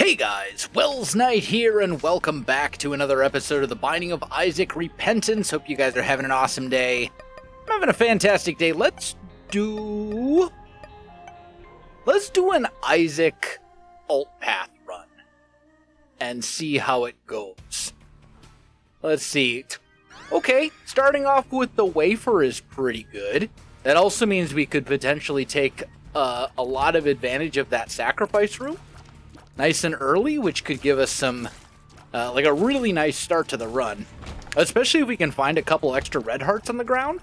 Hey guys, Welsknight here, and welcome back to another episode of The Binding of Isaac Repentance. Hope you guys are having an awesome day. I'm having a fantastic day. Let's do an Isaac alt path run and see how it goes. Let's see. Okay, starting off with the wafer is pretty good. That also means we could potentially take a lot of advantage of that sacrifice room nice and early, which could give us some, like a really nice start to the run. Especially if we can find a couple extra red hearts on the ground.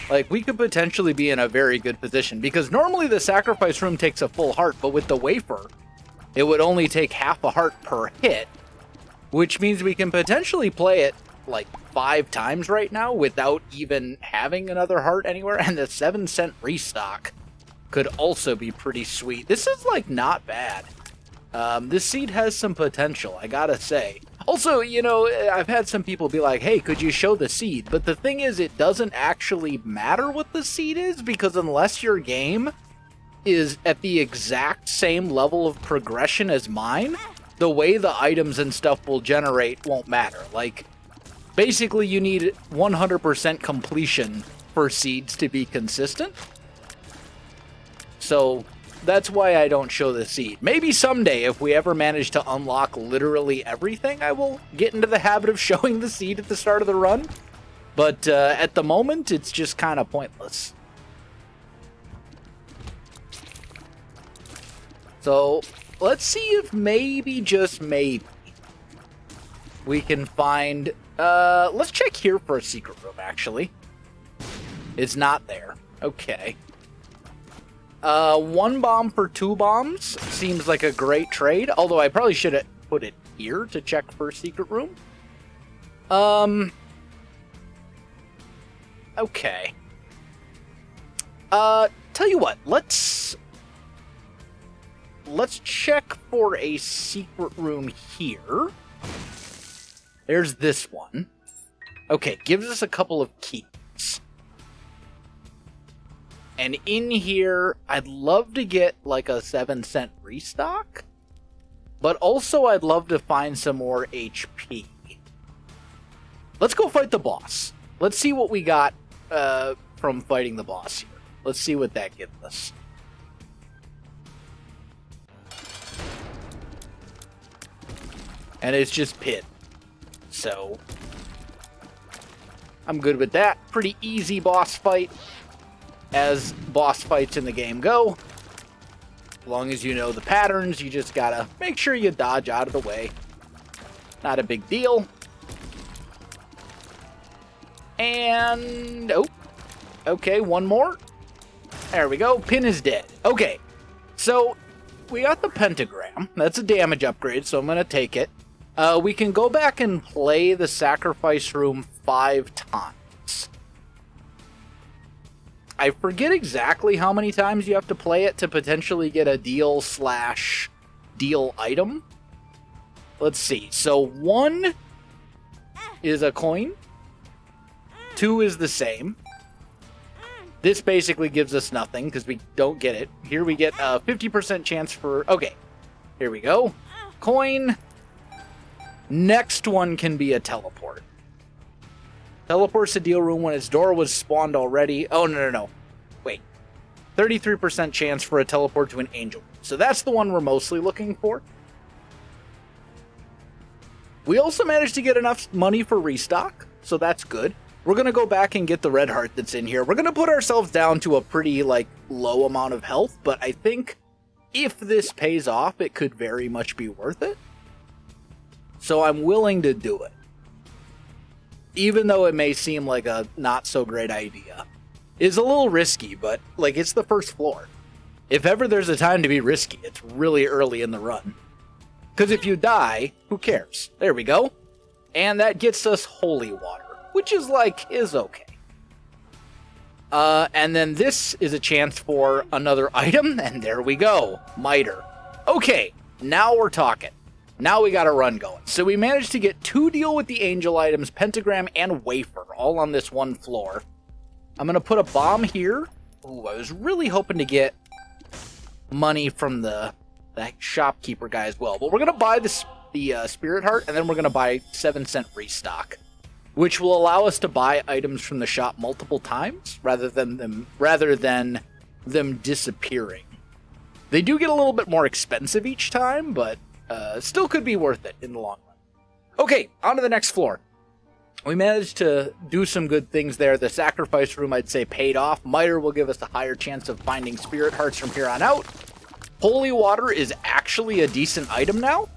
Like, we could potentially be in a very good position. Because normally the sacrifice room takes a full heart, but with the wafer, it would only take half a heart per hit. Which means we can potentially play it, like, 5 times right now without even having another heart anywhere. And the 7-cent restock could also be pretty sweet. This is, like, not bad. This seed has some potential, I gotta say. Also, you know, I've had some people be like, hey, could you show the seed? But the thing is, it doesn't actually matter what the seed is, because unless your game is at the exact same level of progression as mine, the way the items and stuff will generate won't matter. Like, basically you need 100% completion for seeds to be consistent. So that's why I don't show the seed. Maybe someday, if we ever manage to unlock literally everything, I will get into the habit of showing the seed at the start of the run. But at the moment, it's just kind of pointless. So let's see if maybe, just maybe, we can find... let's check here for a secret room, actually. It's not there. Okay. 1 bomb for 2 bombs seems like a great trade, although I probably should have put it here to check for a secret room. Okay. Tell you what, let's check for a secret room here. There's this one. Okay, gives us a couple of keys. And in here, I'd love to get like a 7-cent restock. But also, I'd love to find some more HP. Let's go fight the boss. Let's see what we got from fighting the boss here. Let's see what that gives us. And it's just pit. So, I'm good with that. Pretty easy boss fight, as boss fights in the game go. As long as you know the patterns, you just gotta make sure you dodge out of the way. Not a big deal. And... oh. Okay, one more. There we go. Pin is dead. Okay. So, we got the pentagram. That's a damage upgrade, so I'm gonna take it. We can go back and play the sacrifice room 5 times. I forget exactly how many times you have to play it to potentially get a deal/deal item. Let's see. So 1 is a coin. 2 is the same. This basically gives us nothing because we don't get it. Here we get a 50% chance for... okay. Here we go. Coin. Next one can be a teleport. Teleports to deal room when its door was spawned already. Oh, no. Wait. 33% chance for a teleport to an angel. So that's the one we're mostly looking for. We also managed to get enough money for restock, so that's good. We're going to go back and get the red heart that's in here. We're going to put ourselves down to a pretty, like, low amount of health, but I think if this pays off, it could very much be worth it. So I'm willing to do it. Even though it may seem like a not-so-great idea. It's a little risky, but, like, it's the first floor. If ever there's a time to be risky, it's really early in the run. Because if you die, who cares? There we go. And that gets us holy water, which is, like, is okay. And then this is a chance for another item, and there we go. Miter. Okay, now we're talking. Now we got a run going. So we managed to get 2 deal with the angel items, pentagram, and wafer, all on this one floor. I'm going to put a bomb here. Ooh, I was really hoping to get money from the that shopkeeper guy as well. But we're going to buy the Spirit Heart, and then we're going to buy 7-cent restock, which will allow us to buy items from the shop multiple times rather than them disappearing. They do get a little bit more expensive each time, but still could be worth it in the long run. Okay, on to the next floor. We managed to do some good things there. The sacrifice room, I'd say, paid off. Miter will give us a higher chance of finding spirit hearts from here on out. Holy water is actually a decent item now,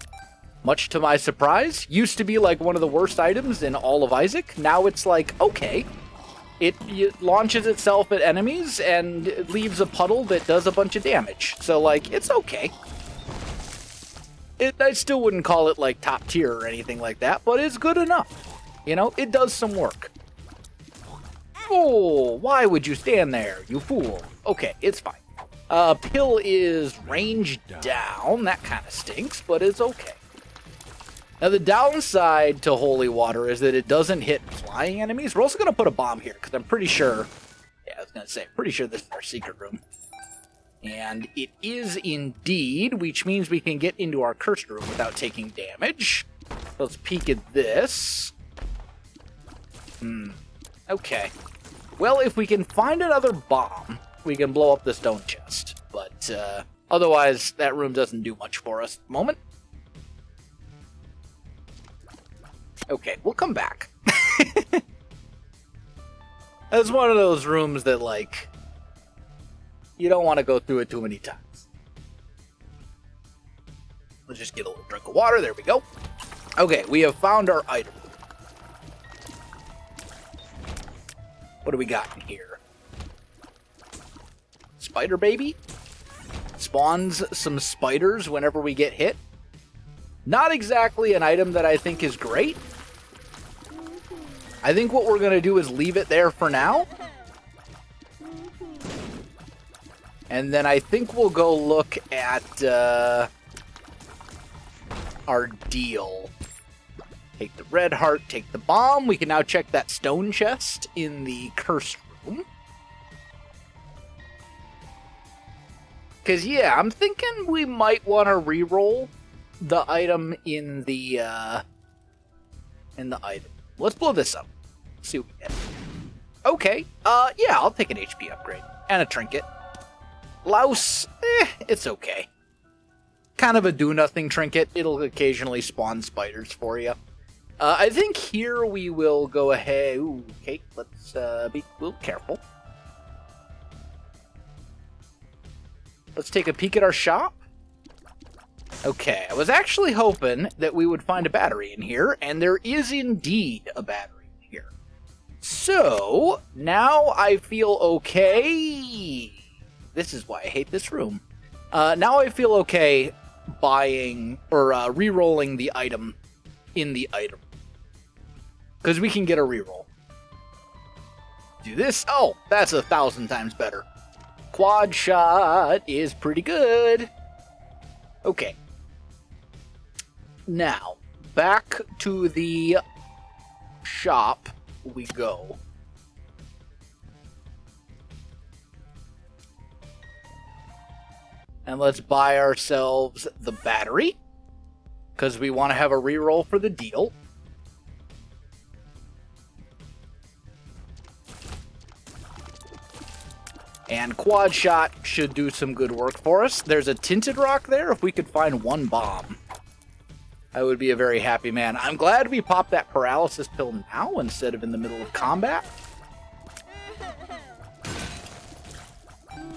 much to my surprise. Used to be like one of the worst items in all of Isaac. Now it's like, okay. It launches itself at enemies and leaves a puddle that does a bunch of damage. So, like, it's okay. I still wouldn't call it, like, top tier or anything like that, but it's good enough. You know, it does some work. Oh, why would you stand there, you fool? Okay, it's fine. Pill is range down. That kind of stinks, but it's okay. Now, the downside to Holy Water is that it doesn't hit flying enemies. We're also going to put a bomb here, because I'm pretty sure... Yeah, I was going to say, pretty sure this is our secret room. And it is indeed, which means we can get into our cursed room without taking damage. Let's peek at this. Okay. Well, if we can find another bomb, we can blow up the stone chest. But otherwise, that room doesn't do much for us at the moment. Okay, we'll come back. That's one of those rooms that, like, you don't want to go through it too many times. Let's just get a little drink of water. There we go. Okay, we have found our item. What do we got in here? Spider baby? Spawns some spiders whenever we get hit. Not exactly an item that I think is great. I think what we're going to do is leave it there for now. And then I think we'll go look at our deal. Take the red heart, take the bomb. We can now check that stone chest in the cursed room. Because, yeah, I'm thinking we might want to re-roll the item in the item. Let's blow this up. See what we get. Okay, yeah, I'll take an HP upgrade. And a trinket. Louse, it's okay. Kind of a do-nothing trinket. It'll occasionally spawn spiders for you. I think here we will go ahead... Ooh, okay, let's be a little careful. Let's take a peek at our shop. Okay, I was actually hoping that we would find a battery in here, and there is indeed a battery in here. So, now I feel okay. This is why I hate this room. Now I feel okay buying, or re-rolling the item in the item. Because we can get a reroll. Do this. Oh, that's 1,000 times better. Quad shot is pretty good. Okay. Now, back to the shop we go. And let's buy ourselves the battery. Because we want to have a reroll for the deal. And quad shot should do some good work for us. There's a tinted rock there. If we could find one bomb, I would be a very happy man. I'm glad we popped that paralysis pill now instead of in the middle of combat.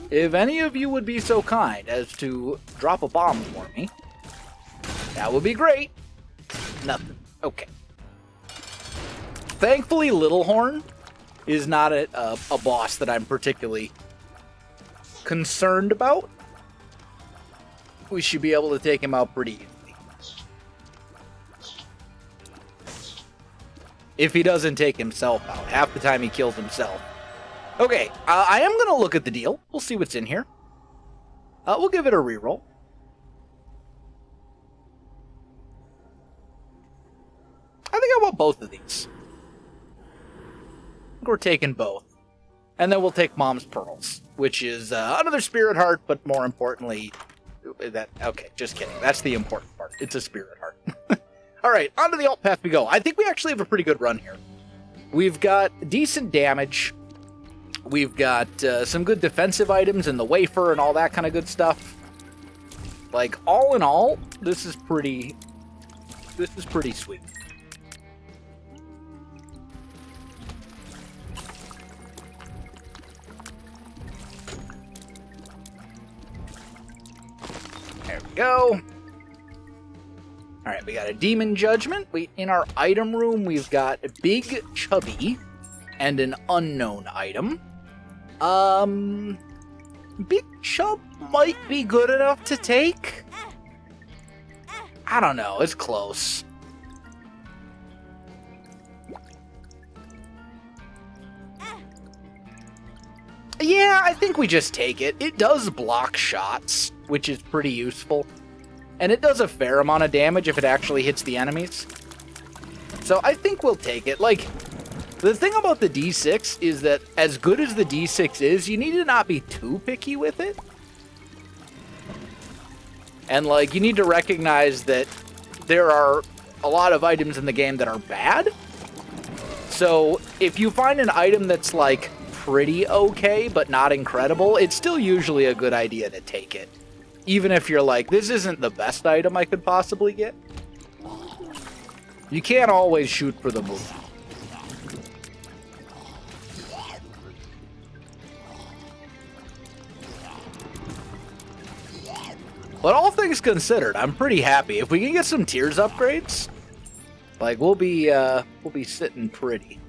If any of you would be so kind as to drop a bomb for me, that would be great. Nothing. Okay. Thankfully, Littlehorn is not a boss that I'm particularly concerned about. We should be able to take him out pretty easily. If he doesn't take himself out. Half the time he kills himself. Okay, I am going to look at the deal. We'll see what's in here. We'll give it a reroll. I think I want both of these. I think we're taking both. And then we'll take Mom's Pearls, which is another Spirit Heart, but more importantly, Okay, just kidding. That's the important part. It's a spirit heart. Alright, onto the alt path we go. I think we actually have a pretty good run here. We've got decent damage. We've got some good defensive items in the wafer and all that kind of good stuff. Like, all in all, this is pretty sweet. There we go. Alright, we got a Demon Judgment. In our item room, we've got a Big Chubby and an unknown item. Big Chub might be good enough to take. I don't know, it's close. Yeah, I think we just take it. It does block shots, which is pretty useful. And it does a fair amount of damage if it actually hits the enemies. So I think we'll take it. Like, the thing about the D6 is that as good as the D6 is, you need to not be too picky with it. And, like, you need to recognize that there are a lot of items in the game that are bad. So if you find an item that's, like, pretty okay, but not incredible, it's still usually a good idea to take it. Even if you're like, this isn't the best item I could possibly get. You can't always shoot for the moon. But all things considered, I'm pretty happy. If we can get some tiers upgrades, like, we'll be sitting pretty.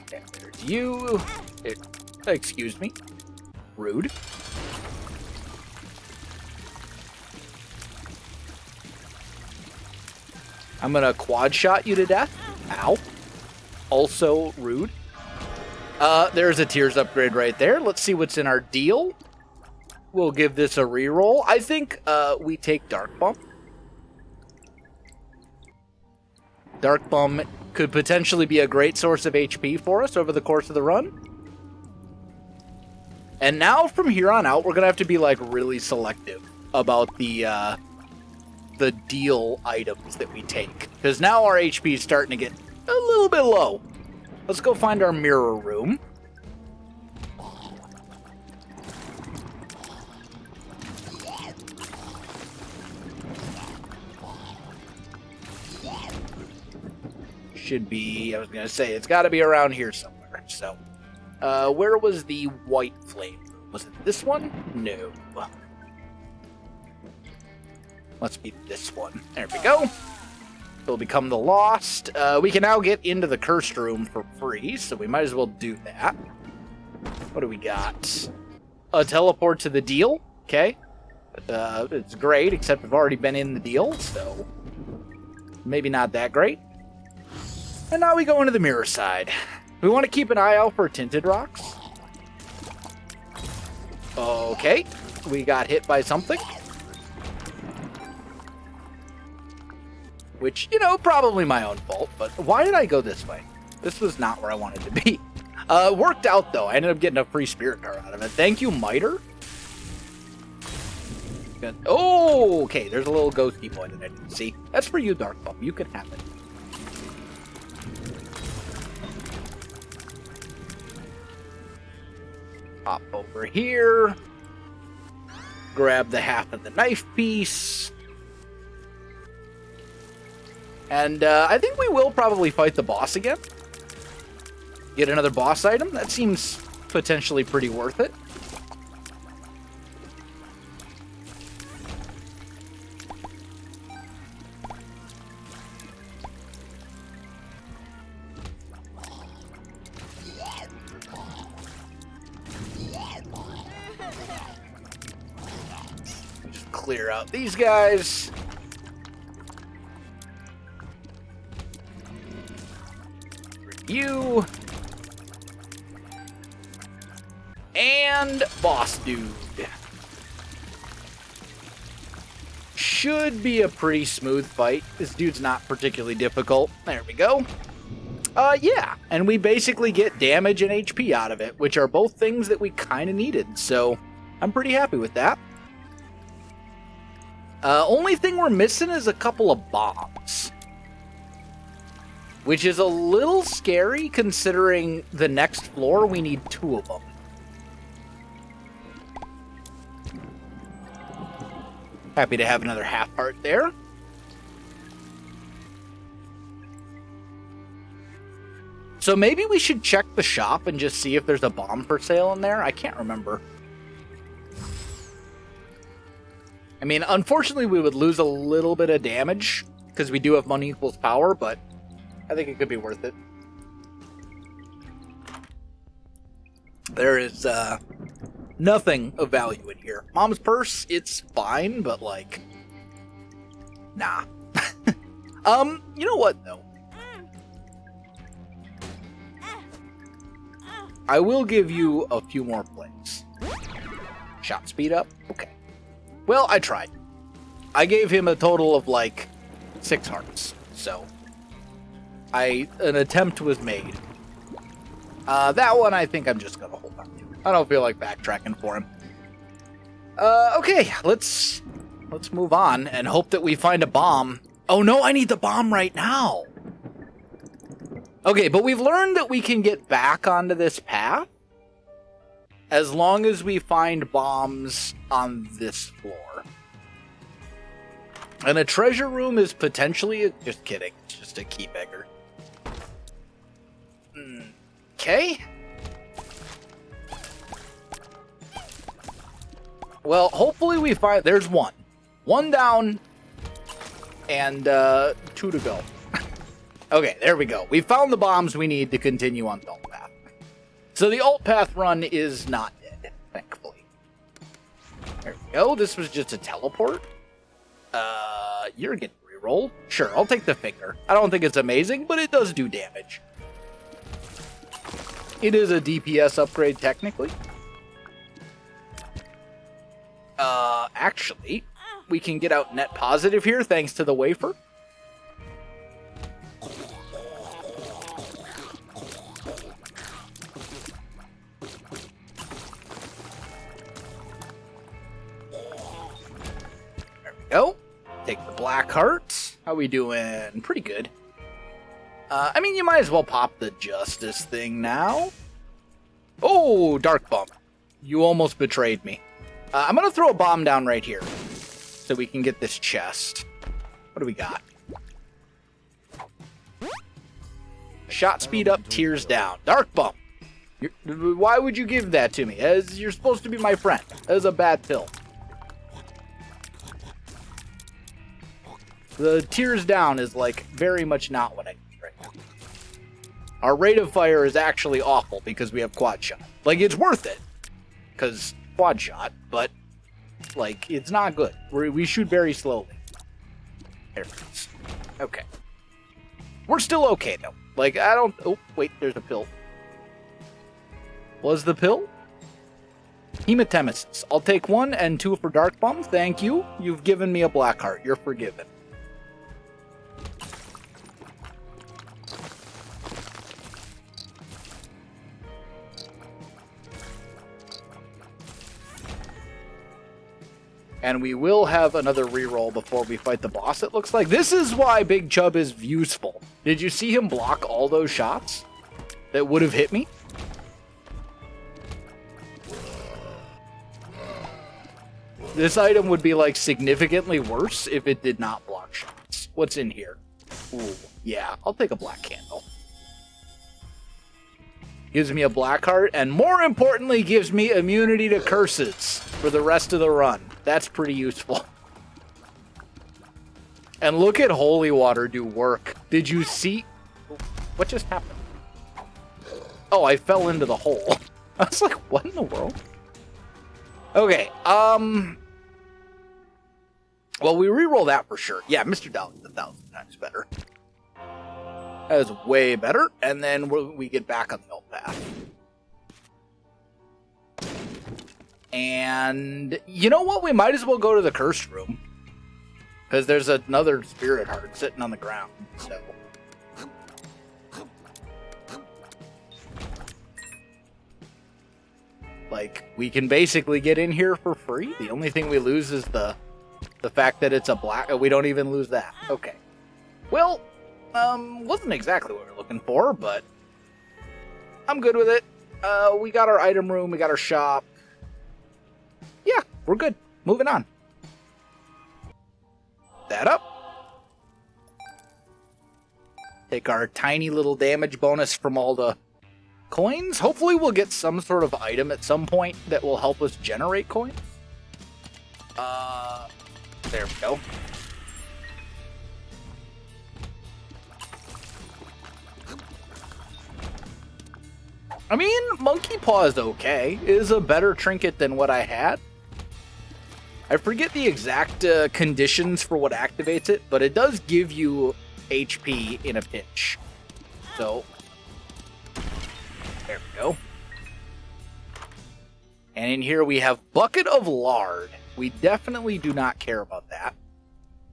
Okay, there's you. Excuse me. Rude. I'm gonna quad shot you to death. Ow. Also rude. There's a tiers upgrade right there. Let's see what's in our deal. We'll give this a reroll. I think we take Dark Bump. Dark Bump could potentially be a great source of HP for us over the course of the run. And now from here on out, we're gonna have to be like really selective about the deal items that we take, because now our HP is starting to get a little bit low. Let's go find our mirror room. Should be, I was gonna say, it's got to be around here somewhere. So, where was the white flame? Was it this one? No. Must be this one. There we go. It'll become the Lost. We can now get into the Cursed Room for free, so we might as well do that. What do we got? A teleport to the deal. Okay. It's great, except we've already been in the deal, so maybe not that great. And now we go into the mirror side. We want to keep an eye out for tinted rocks. Okay. We got hit by something. Which, you know, probably my own fault, but why did I go this way? This was not where I wanted to be. Worked out, though. I ended up getting a free spirit car out of it. Thank you, Miter. Good. Oh, okay. There's a little ghosty boy that I didn't see. That's for you, Dark Bump. You can have it. Hop over here. Grab the half of the knife piece. And I think we will probably fight the boss again. Get another boss item. That seems potentially pretty worth it. Just clear out these guys. You and boss dude. Should be a pretty smooth fight. This dude's not particularly difficult. There we go. Yeah, and we basically get damage and HP out of it, which are both things that we kind of needed, so I'm pretty happy with that. Only thing we're missing is a couple of bombs. Which is a little scary considering the next floor we need 2 of them. Happy to have another half heart there. So maybe we should check the shop and just see if there's a bomb for sale in there. I can't remember. I mean, unfortunately, we would lose a little bit of damage because we do have money equals power, but I think it could be worth it. There is nothing of value in here. Mom's purse, it's fine, but like, nah. You know what, though? I will give you a few more plays. Shot speed up? Okay. Well, I tried. I gave him a total of like 6 hearts, so an attempt was made. That one I think I'm just gonna hold on to. I don't feel like backtracking for him. Okay, let's move on and hope that we find a bomb. Oh no, I need the bomb right now. Okay, but we've learned that we can get back onto this path as long as we find bombs on this floor. And a treasure room is potentially... Just kidding. It's just a key beggar. Okay. Well, hopefully we find... There's one. One down and 2 to go. Okay, there we go. We found the bombs we need to continue on the alt path. So the alt path run is not dead, thankfully. There we go. This was just a teleport. You're getting reroll. Sure, I'll take the finger. I don't think it's amazing, but it does do damage. It is a DPS upgrade, technically. Actually, we can get out net positive here thanks to the wafer. Go. Take the black heart. How we doing? Pretty good. I mean, you might as well pop the justice thing now. Oh, dark bump. You almost betrayed me. I'm going to throw a bomb down right here so we can get this chest. What do we got? Shot speed up, tears down. Dark bump. Why would you give that to me? As you're supposed to be my friend. That is a bad pill. The tears down is, like, very much not what I need right now. Our rate of fire is actually awful because we have quad shot. Like, it's worth it because quad shot, but, like, it's not good. We shoot very slowly. There it is. Okay. We're still okay, though. Like, I don't... Oh, wait, there's a pill. Was the pill? Hematemesis. I'll take 1 and 2 for Dark Bum. Thank you. You've given me a black heart. You're forgiven. And we will have another reroll before we fight the boss, it looks like. This is why Big Chub is useful. Did you see him block all those shots that would have hit me? This item would be, like, significantly worse if it did not block shots. What's in here? Ooh, yeah, I'll take a black candle. Gives me a black heart, and more importantly, gives me immunity to curses for the rest of the run. That's pretty useful. And look at holy water do work. Did you see? What just happened? Oh, I fell into the hole. I was like, what in the world? Okay, well, we reroll that for sure. Yeah, Mr. Dolly's 1,000 times better. That is way better. And then we get back on the old path. And you know what? We might as well go to the cursed room. Because there's another spirit heart sitting on the ground. So. Like, we can basically get in here for free. The only thing we lose is the The fact that it's a black... we don't even lose that. Okay. Well, wasn't exactly what we were looking for, but I'm good with it. We got our item room, we got our shop. Yeah, we're good. Moving on. That up. Take our tiny little damage bonus from all the coins. Hopefully we'll get some sort of item at some point that will help us generate coins. There we go. I mean, Monkey Paw is okay. It is a better trinket than what I had. I forget the exact conditions for what activates it, but it does give you HP in a pinch. So, there we go. And in here we have Bucket of Lard. We definitely do not care about that.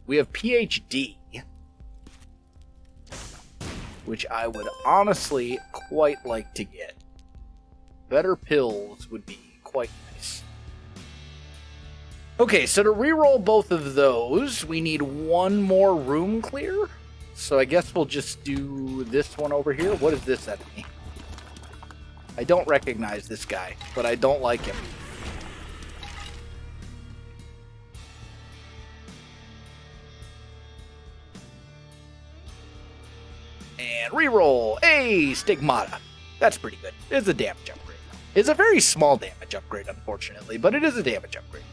We have PhD, which I would honestly quite like to get. Better pills would be quite nice. Okay, so to reroll both of those, we need one more room clear. So I guess we'll just do this one over here. What is this enemy? I don't recognize this guy, but I don't like him. And reroll. Hey, Stigmata. That's pretty good. It's a damage upgrade. It's a very small damage upgrade, unfortunately, but it is a damage upgrade.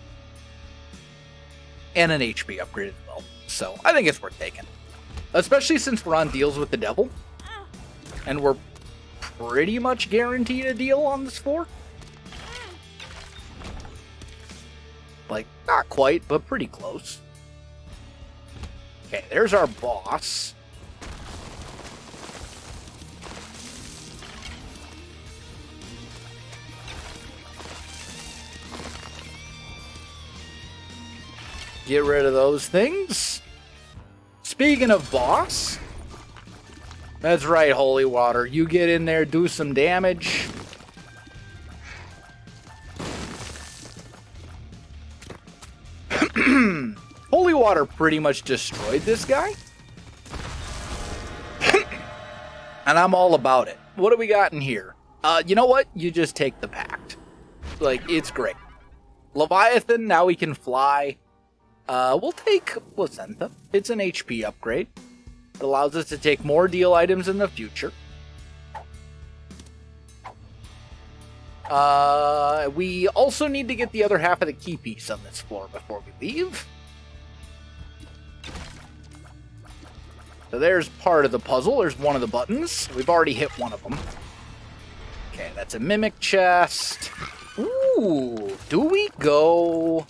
And an HP upgrade as well. So I think it's worth taking. Especially since we're on deals with the devil. And we're pretty much guaranteed a deal on this floor. Like, not quite, but pretty close. Okay, there's our boss. Get rid of those things. Speaking of boss, that's right, Holy Water. You get in there, do some damage. Holy Water pretty much destroyed this guy. And I'm all about it. What do we got in here? You know what? You just take the pact. Like, it's great. Leviathan, now we can fly. We'll take Placenta. It's an HP upgrade. It allows us to take more deal items in the future. We also need to get the other half of the key piece on this floor before we leave. So there's part of the puzzle. There's one of the buttons. We've already hit one of them. Okay, that's a mimic chest. Ooh, do we go...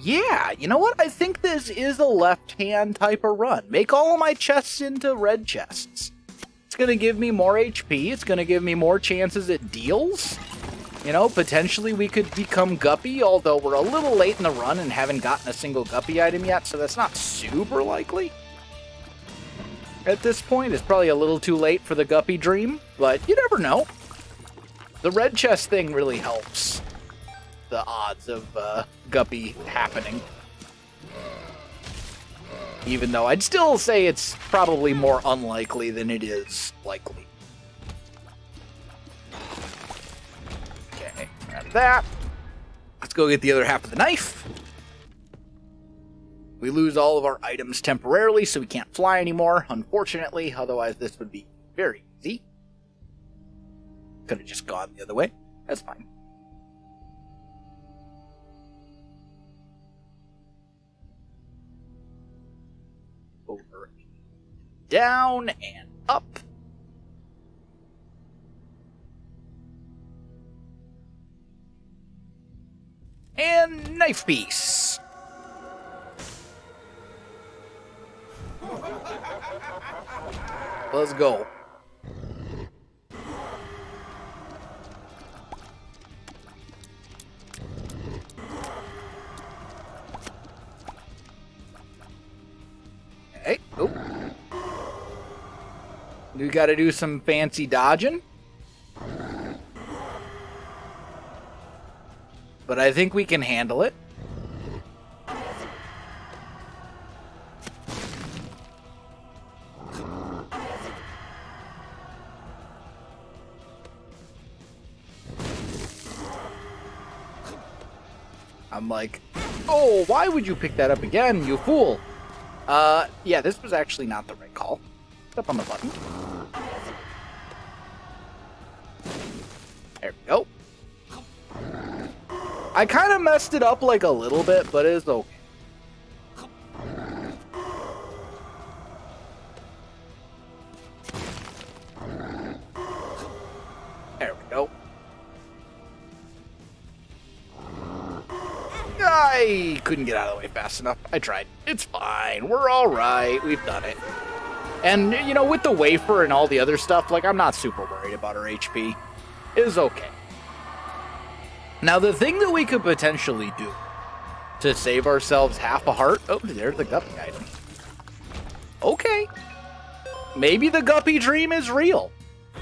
Yeah, you know what? I think this is a left-hand type of run. Make all of my chests into red chests. It's going to give me more HP. It's going to give me more chances at deals. You know, potentially we could become Guppy, although we're a little late in the run and haven't gotten a single Guppy item yet, so that's not super likely. At this point, it's probably a little too late for the Guppy dream, but you never know. The red chest thing really helps the odds of Guppy happening. Even though I'd still say it's probably more unlikely than it is likely. Okay, grab that. Let's go get the other half of the knife. We lose all of our items temporarily, so we can't fly anymore, unfortunately. Otherwise, this would be very easy. Could have just gone the other way. That's fine. Over, down, and up. And knife piece. Let's go. Okay. Oh. We got to do some fancy dodging. but I think we can handle it. I'm like, oh, why would you pick that up again, you fool? Yeah, this was actually not the right call. Step on the button. There we go. I kind of messed it up like a little bit, but it's okay. There we go. I couldn't get out of the way fast enough. I tried. It's fine. We're all right. We've done it. And, you know, with the wafer and all the other stuff, like, I'm not super worried about our HP. It is okay. Now, the thing that we could potentially do to save ourselves half a heart... Oh, there's the guppy item. Okay. Maybe the guppy dream is real.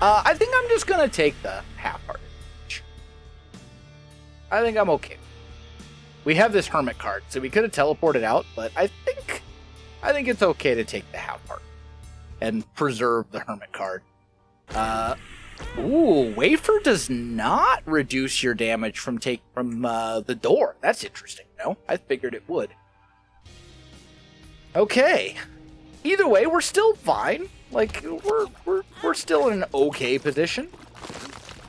I think I'm just going to take the half heart. I think I'm okay. We have this hermit card, so we could have teleported out, but I think it's okay to take the half heart and preserve the hermit card. Ooh, wafer does not reduce your damage from the door. That's interesting. No, I figured it would. Okay. Either way, we're still fine. Like we're still in an okay position.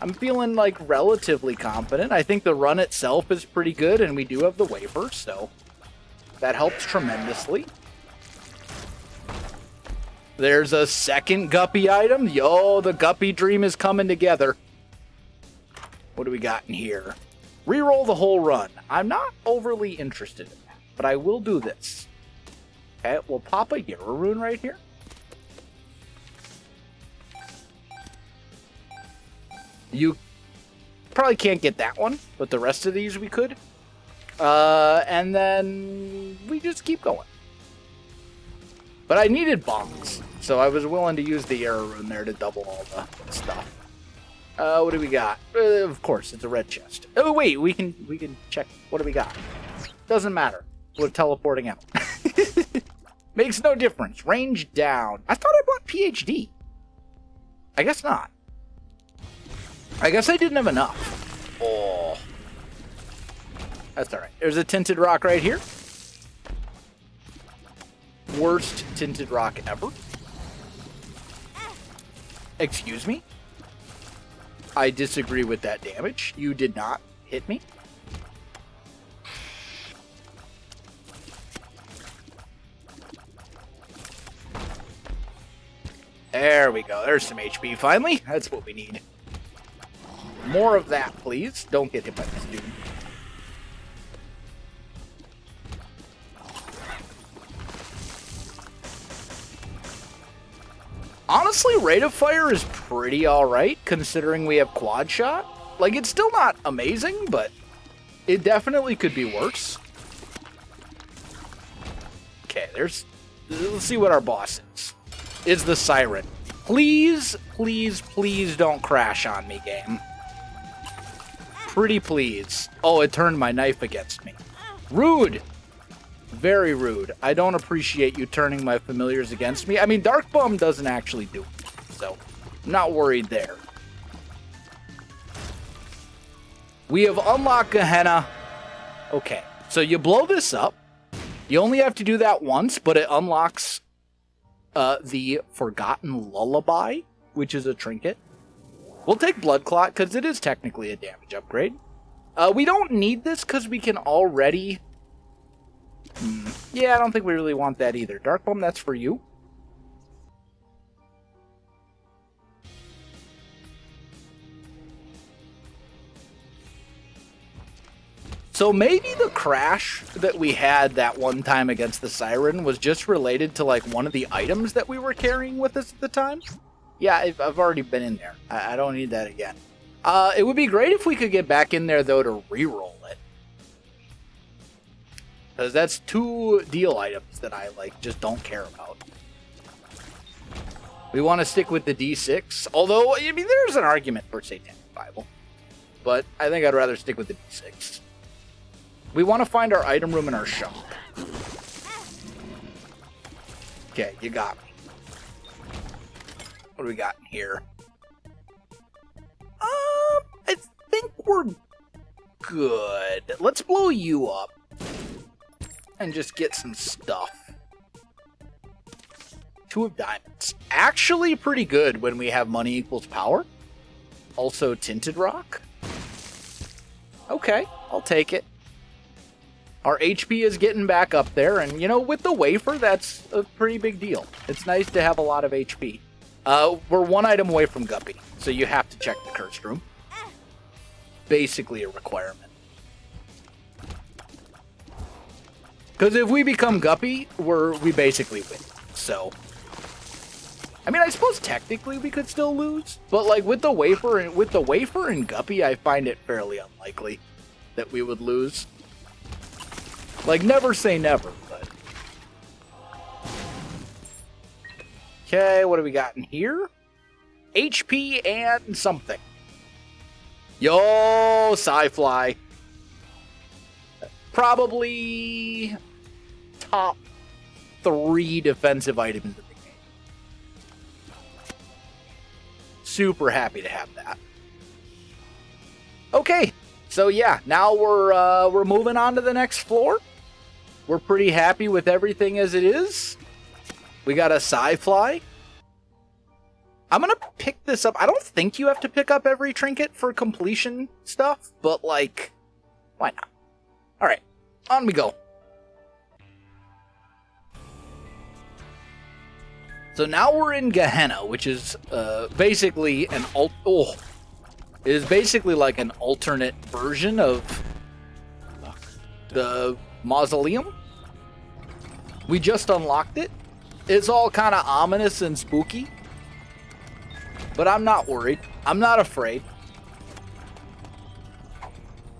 I'm feeling like relatively confident. I think the run itself is pretty good, and we do have the wafer, so that helps tremendously. There's a second guppy item. Yo, the guppy dream is coming together. What do we got in here? Reroll the whole run. I'm not overly interested in that, but I will do this. Okay, we'll pop a Hero Rune right here. You probably can't get that one, but the rest of these we could. And then we just keep going. But I needed bombs, so I was willing to use the arrow rune there to double all the stuff. What do we got? Of course, it's a red chest. Oh wait, we can check. What do we got? Doesn't matter. We're teleporting out. Makes no difference. Range down. I thought I bought PhD. I guess not. I guess I didn't have enough. Oh. That's alright. There's a tinted rock right here. Worst tinted rock ever. Excuse me? I disagree with that damage. You did not hit me. There we go. There's some HP finally. That's what we need. More of that, please. Don't get hit by this dude. Honestly, rate of fire is pretty alright, considering we have quad shot. Like, it's still not amazing, but it definitely could be worse. Okay, let's see what our boss is. Is the Siren. Please, please, please don't crash on me, game. Pretty please. Oh, it turned my knife against me. Rude. Very rude. I don't appreciate you turning my familiars against me. I mean, Dark Bum doesn't actually do it, so I'm not worried there. We have unlocked Gehenna. Okay, so you blow this up. You only have to do that once, but it unlocks the Forgotten Lullaby, which is a trinket. We'll take Blood Clot, because it is technically a damage upgrade. We don't need this, because we can already... Yeah, I don't think we really want that either. Dark Bum, that's for you. So maybe the crash that we had that one time against the Siren was just related to, like, one of the items that we were carrying with us at the time? Yeah, I've already been in there. I don't need that again. It would be great if we could get back in there, though, to reroll it. Because that's 2 deal items that I, like, just don't care about. We want to stick with the D6. Although, I mean, there's an argument for Satanic Bible. But I think I'd rather stick with the D6. We want to find our item room in our shop. Okay, you got me. What do we got in here? I think we're good. Let's blow you up and just get some stuff. 2 of diamonds. Actually pretty good when we have money equals power. Also tinted rock. Okay, I'll take it. Our HP is getting back up there, and you know, with the wafer, that's a pretty big deal. It's nice to have a lot of HP. We're 1 item away from Guppy, so you have to check the cursed room. Basically a requirement. Because if we become Guppy, we basically win. So, I mean, I suppose technically we could still lose, but like with the wafer and Guppy, I find it fairly unlikely that we would lose. Like, never say never, but... Okay, what do we got in here? HP and something. Yo, Sci-Fly. Probably top 3 defensive items in the game. Super happy to have that. Okay, so yeah, now we're moving on to the next floor. We're pretty happy with everything as it is. We got a Sci-Fly. I'm going to pick this up. I don't think you have to pick up every trinket for completion stuff, but like, why not? All right, on we go. So now we're in Gehenna, which is basically an it is basically like an alternate version of the mausoleum. We just unlocked it. It's all kind of ominous and spooky, but I'm not worried. I'm not afraid.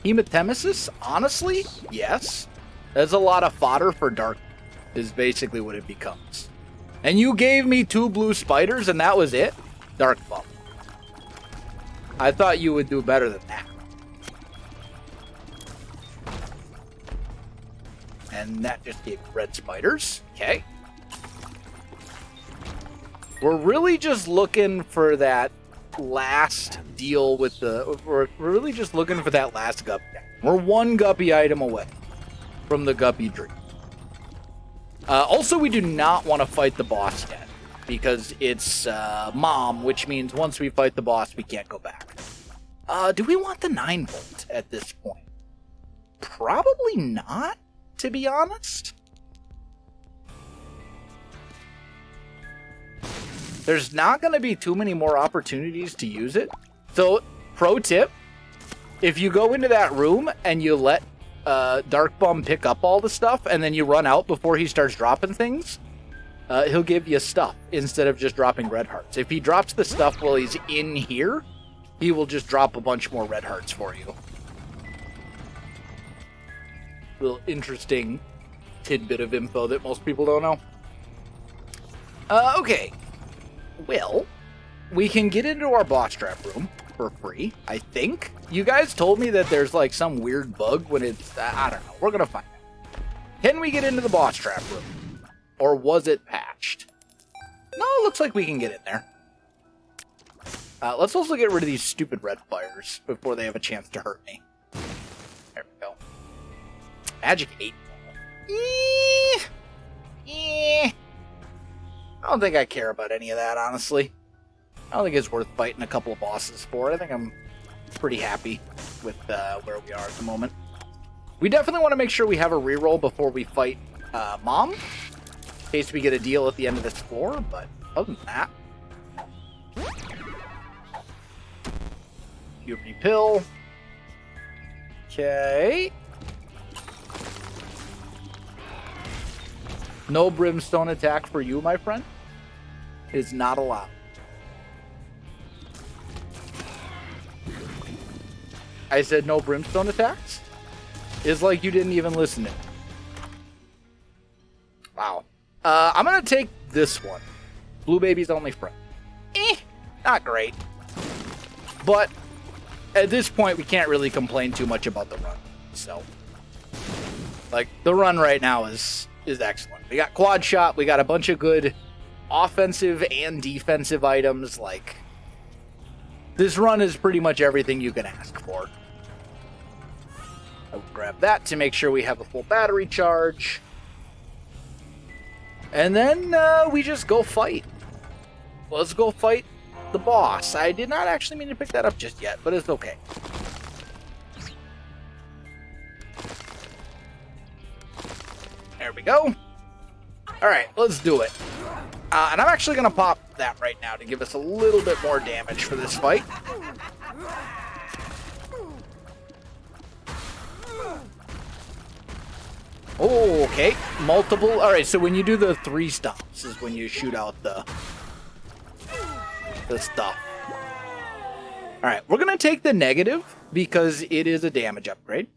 Hematemesis? Honestly, yes. There's a lot of fodder for dark, is basically what it becomes. And you gave me 2 blue spiders and that was it? Dark bum. I thought you would do better than that. And that just gave red spiders. Okay. We're really just looking for that last deal with the... We're really just looking for that last guppy. We're 1 guppy item away from the guppy dream. Also, we do not want to fight the boss yet, because it's mom, which means once we fight the boss, we can't go back. Do we want the 9-volt at this point? Probably not, to be honest. There's not going to be too many more opportunities to use it. So, pro tip, if you go into that room and you let Dark Bum pick up all the stuff and then you run out before he starts dropping things, he'll give you stuff instead of just dropping red hearts. If he drops the stuff while he's in here, he will just drop a bunch more red hearts for you. Little interesting tidbit of info that most people don't know. Okay. Well, we can get into our boss trap room for free, I think. You guys told me that there's like some weird bug when it's... I don't know. We're going to find out. Can we get into the boss trap room? Or was it patched? No, it looks like we can get in there. Let's also get rid of these stupid red fires before they have a chance to hurt me. There we go. Magic 8. I don't think I care about any of that, honestly. I don't think it's worth fighting a couple of bosses for. I think I'm pretty happy with where we are at the moment. We definitely want to make sure we have a reroll before we fight Mom, in case we get a deal at the end of this floor, but other than that... UV pill. Okay. No brimstone attack for you, my friend. Is not allowed. I said no brimstone attacks? It's like you didn't even listen to me. Wow. I'm gonna take this one. Blue Baby's only friend. Not great. But at this point, we can't really complain too much about the run. So, Like, the run right now is excellent. We got quad shot. We got a bunch of good offensive and defensive items. Like, this run is pretty much everything you can ask for. I'll grab that to make sure we have a full battery charge. And then we just go fight. Let's go fight the boss. I did not actually mean to pick that up just yet, but it's okay. There we go. Alright, let's do it. And I'm actually going to pop that right now to give us a little bit more damage for this fight. Oh, okay. Multiple. Alright, so when you do the 3 stomps is when you shoot out the stuff. Alright, we're going to take the negative because it is a damage upgrade.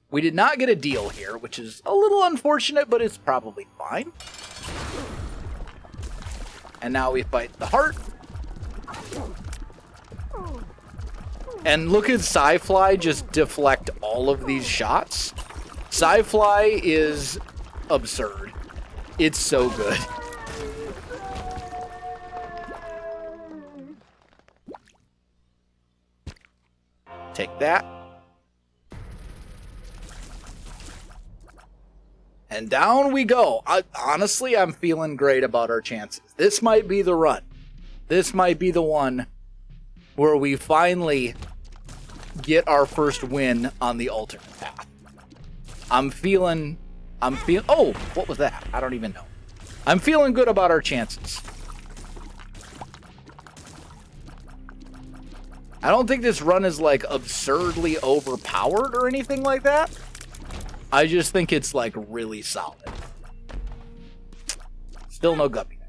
We did not get a deal here, which is a little unfortunate, but it's probably fine. And now we fight the heart. And look at Sci-Fly just deflect all of these shots. Sci-Fly is absurd. It's so good. Take that. And down we go. Honestly, I'm feeling great about our chances. This might be the run. This might be the one where we finally get our first win on the alternate path. I'm feeling, oh, what was that? I don't even know. I'm feeling good about our chances. I don't think this run is like absurdly overpowered or anything like that. I just think it's like really solid. Still no guppy.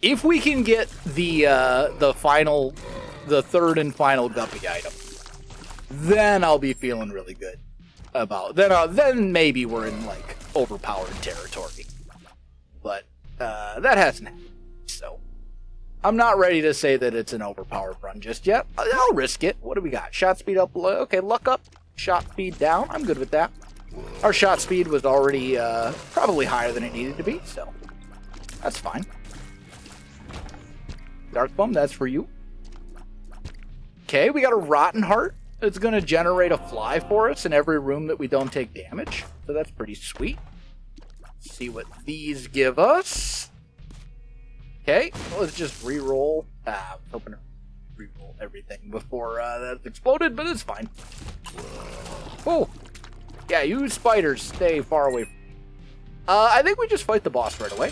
If we can get the third and final guppy item, then I'll be feeling really good about. Then maybe we're in like overpowered territory. But that hasn't happened. So I'm not ready to say that it's an overpowered run just yet. I'll risk it. What do we got? Shot speed up. Okay, luck up. Shot speed down. I'm good with that. Our shot speed was already probably higher than it needed to be, so that's fine. Dark Bum, that's for you. Okay, we got a Rotten Heart. It's going to generate a fly for us in every room that we don't take damage, so that's pretty sweet. Let's see what these give us. Okay, let's just re-roll. I was hoping to re-roll everything before that exploded, but it's fine. Oh! Yeah, you spiders stay far away from me. I think we just fight the boss right away.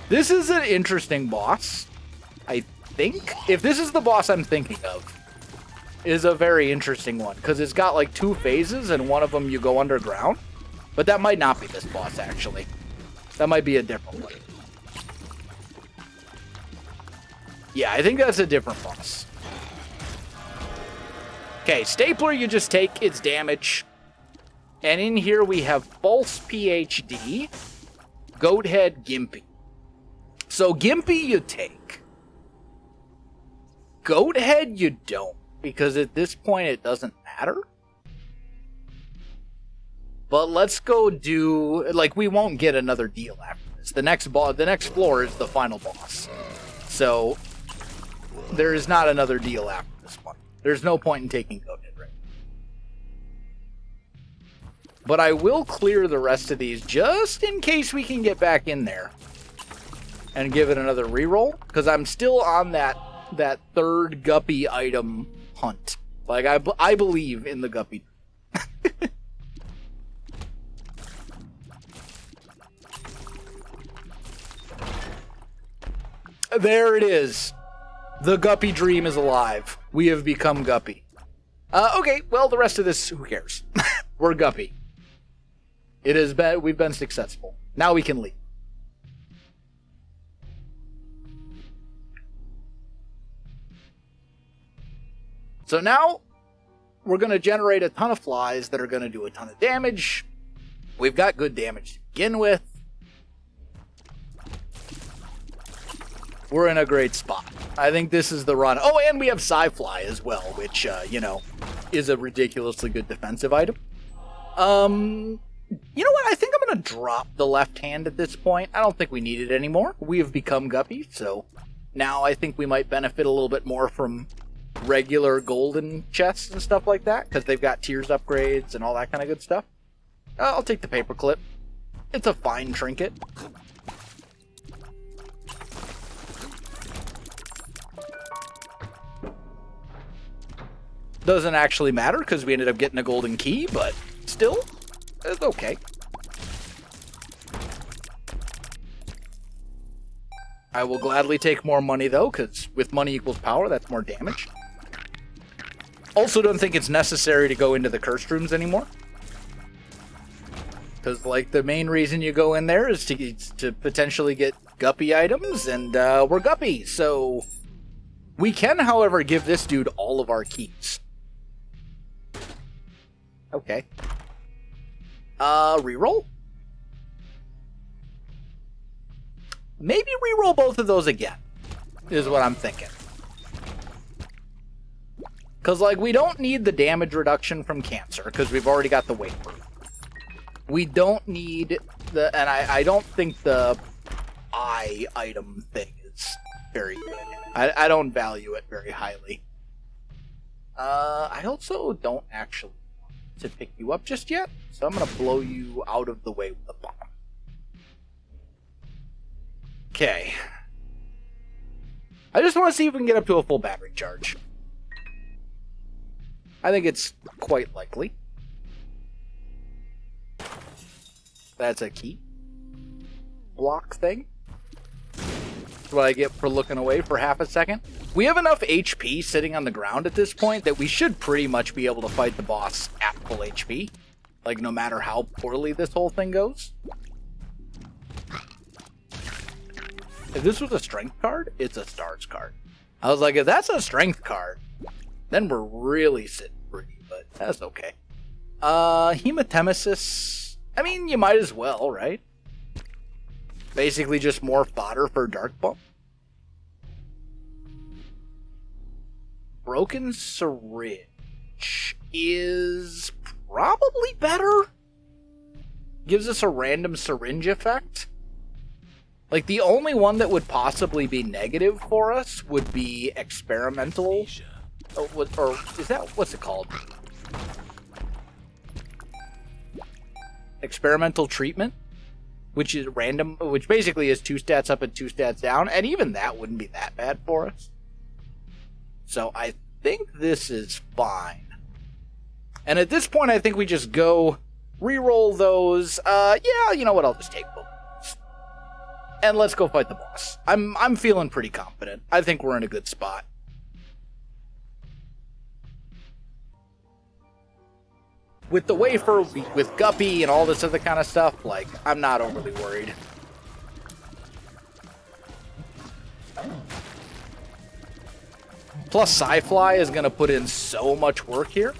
This is an interesting boss, I think. If this is the boss I'm thinking of, is a very interesting one. Because it's got like 2 phases, and one of them you go underground. But that might not be this boss, actually. That might be a different one. Yeah, I think that's a different boss. Okay, Stapler you just take its damage. And in here we have False PhD, Goathead Gimpy. So Gimpy you take. Goathead you don't, because at this point it doesn't matter. But let's go do, like, we won't get another deal after this. The next floor is the final boss. So there is not another deal after this one. There's no point in taking Goathead right now. But I will clear the rest of these just in case we can get back in there and give it another reroll, because I'm still on that third guppy item hunt. Like, I believe in the guppy. There it is. The guppy dream is alive. We have become guppy. Okay, well, the rest of this, who cares? We're guppy. It has been, we've been successful. Now we can leave. So now, we're going to generate a ton of flies that are going to do a ton of damage. We've got good damage to begin with. We're in a great spot. I think this is the run. Oh, and we have Sci-Fly as well, which, you know, is a ridiculously good defensive item. You know what? I think I'm going to drop the left hand at this point. I don't think we need it anymore. We have become Guppy, so now I think we might benefit a little bit more from regular golden chests and stuff like that, because they've got tiers upgrades and all that kind of good stuff. I'll take the paperclip. It's a fine trinket. Doesn't actually matter because we ended up getting a golden key, but still, it's okay. I will gladly take more money though, because with money equals power, that's more damage. Also don't think it's necessary to go into the cursed rooms anymore. Because, like, the main reason you go in there is to potentially get Guppy items, and we're Guppy, so... We can, however, give this dude all of our keys. Okay. Reroll? Maybe reroll both of those again, is what I'm thinking. Because, like, we don't need the damage reduction from cancer, because we've already got the wafer. We don't need the... And I don't think the eye item thing is very good. I don't value it very highly. I also don't actually want to pick you up just yet, so I'm going to blow you out of the way with a bomb. Okay. I just want to see if we can get up to a full battery charge. I think it's quite likely. That's a key block thing. That's what I get for looking away for half a second. We have enough HP sitting on the ground at this point that we should pretty much be able to fight the boss at full HP. Like, no matter how poorly this whole thing goes. If this was a strength card, it's a stars card. I was like, if that's a strength card, then we're really sitting pretty, but that's okay. Hematemesis... I mean, you might as well, right? Basically just more fodder for Dark Bump. Broken Syringe is probably better. Gives us a random syringe effect. Like, the only one that would possibly be negative for us would be experimental. Or is that, what's it called? Experimental treatment, which is random, which basically is 2 stats up and 2 stats down, and even that wouldn't be that bad for us. So I think this is fine. And at this point, I think we just go re-roll those. Yeah, you know what? I'll just take both. And let's go fight the boss. I'm feeling pretty confident. I think we're in a good spot. With the wafer, with Guppy, and all this other kind of stuff, like, I'm not overly worried. Plus, Sci-Fly is going to put in so much work here.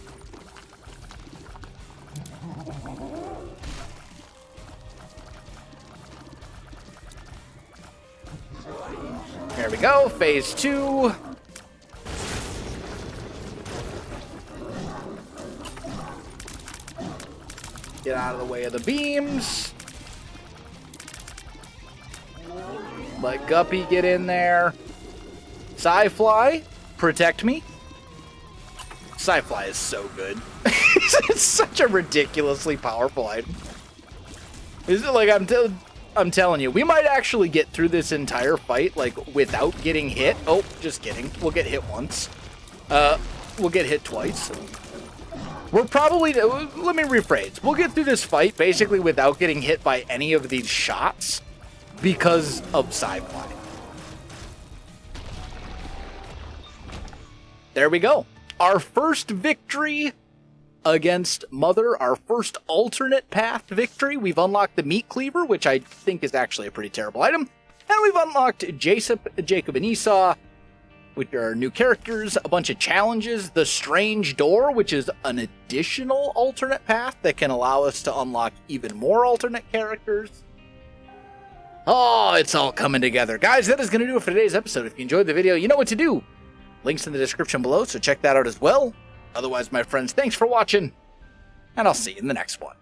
There we go, phase 2. Get out of the way of the beams. Let Guppy get in there. Sci-Fly, protect me. Sci-Fly is so good. It's such a ridiculously powerful item. Is it like I'm telling you, we might actually get through this entire fight like without getting hit. Oh, just kidding. We'll get hit once. We'll get hit twice. We're probably, let me rephrase. We'll get through this fight basically without getting hit by any of these shots because of Sci-Fly. There we go. Our first victory against Mother, our first alternate path victory. We've unlocked the Meat Cleaver, which I think is actually a pretty terrible item. And we've unlocked Jacob and Esau, which are new characters, a bunch of challenges, the Strange Door, which is an additional alternate path that can allow us to unlock even more alternate characters. Oh, it's all coming together. Guys, that is going to do it for today's episode. If you enjoyed the video, you know what to do. Links in the description below, so check that out as well. Otherwise, my friends, thanks for watching. and I'll see you in the next one.